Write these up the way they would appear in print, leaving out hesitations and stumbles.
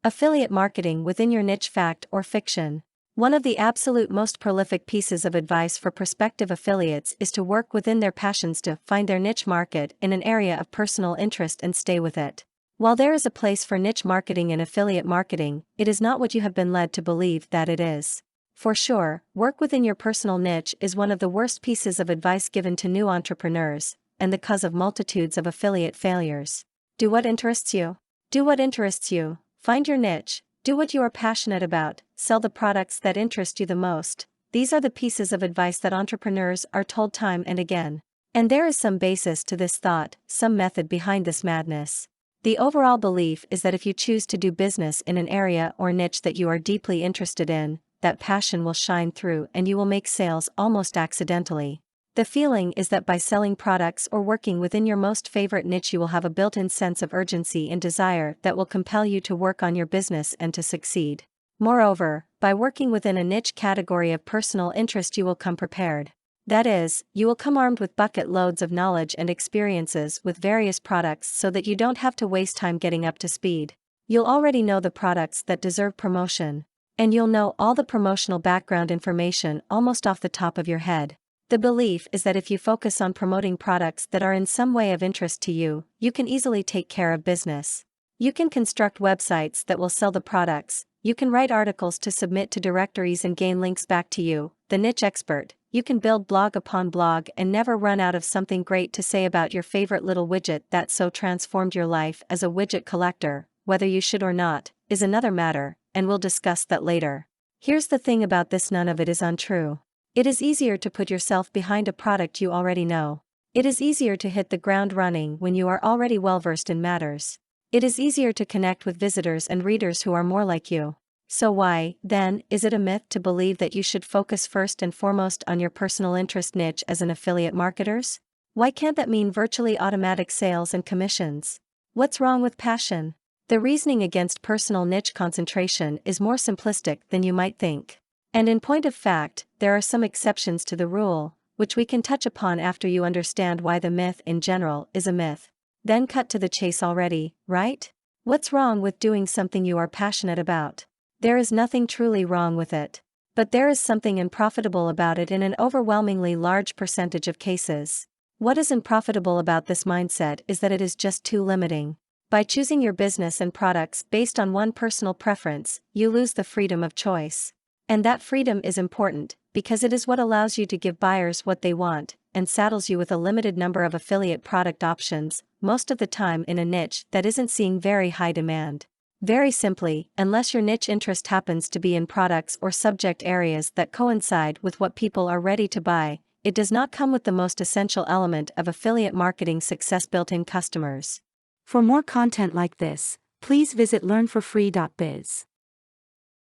Affiliate marketing within your niche. Fact or fiction? One of the absolute most prolific pieces of advice for prospective affiliates is to work within their passions to find their niche market in an area of personal interest and stay with it. While there is a place for niche marketing in affiliate marketing, it is not what you have been led to believe that it is. For sure, work within your personal niche is one of the worst pieces of advice given to new entrepreneurs, and the cause of multitudes of affiliate failures. Do what interests you. Do what interests you. Find your niche, do what you are passionate about, sell the products that interest you the most. These are the pieces of advice that entrepreneurs are told time and again. And there is some basis to this thought, some method behind this madness. The overall belief is that if you choose to do business in an area or niche that you are deeply interested in, that passion will shine through and you will make sales almost accidentally. The feeling is that by selling products or working within your most favorite niche you will have a built-in sense of urgency and desire that will compel you to work on your business and to succeed. Moreover, by working within a niche category of personal interest you will come prepared. That is, you will come armed with bucket loads of knowledge and experiences with various products so that you don't have to waste time getting up to speed. You'll already know the products that deserve promotion. And you'll know all the promotional background information almost off the top of your head. The belief is that if you focus on promoting products that are in some way of interest to you, you can easily take care of business. You can construct websites that will sell the products, you can write articles to submit to directories and gain links back to you, the niche expert. You can build blog upon blog and never run out of something great to say about your favorite little widget that so transformed your life as a widget collector. Whether you should or not, is another matter, and we'll discuss that later. Here's the thing about this: none of it is untrue. It is easier to put yourself behind a product you already know. It is easier to hit the ground running when you are already well versed in matters. It is easier to connect with visitors and readers who are more like you. So why, then, is it a myth to believe that you should focus first and foremost on your personal interest niche as an affiliate marketer? Why can't that mean virtually automatic sales and commissions? What's wrong with passion? The reasoning against personal niche concentration is more simplistic than you might think. And in point of fact, there are some exceptions to the rule, which we can touch upon after you understand why the myth in general is a myth. Then cut to the chase already, right? What's wrong with doing something you are passionate about? There is nothing truly wrong with it. But there is something unprofitable about it in an overwhelmingly large percentage of cases. What is unprofitable about this mindset is that it is just too limiting. By choosing your business and products based on one personal preference, you lose the freedom of choice. And that freedom is important, because it is what allows you to give buyers what they want, and saddles you with a limited number of affiliate product options, most of the time in a niche that isn't seeing very high demand. Very simply, unless your niche interest happens to be in products or subject areas that coincide with what people are ready to buy, it does not come with the most essential element of affiliate marketing success: built-in customers. For more content like this, please visit learnforfree.biz.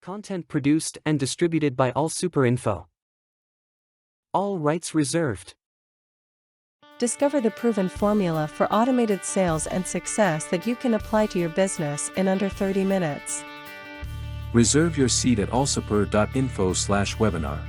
Content produced and distributed by All Super Info. All rights reserved. Discover the proven formula for automated sales and success that you can apply to your business in under 30 minutes. Reserve your seat at allsuper.info/webinar.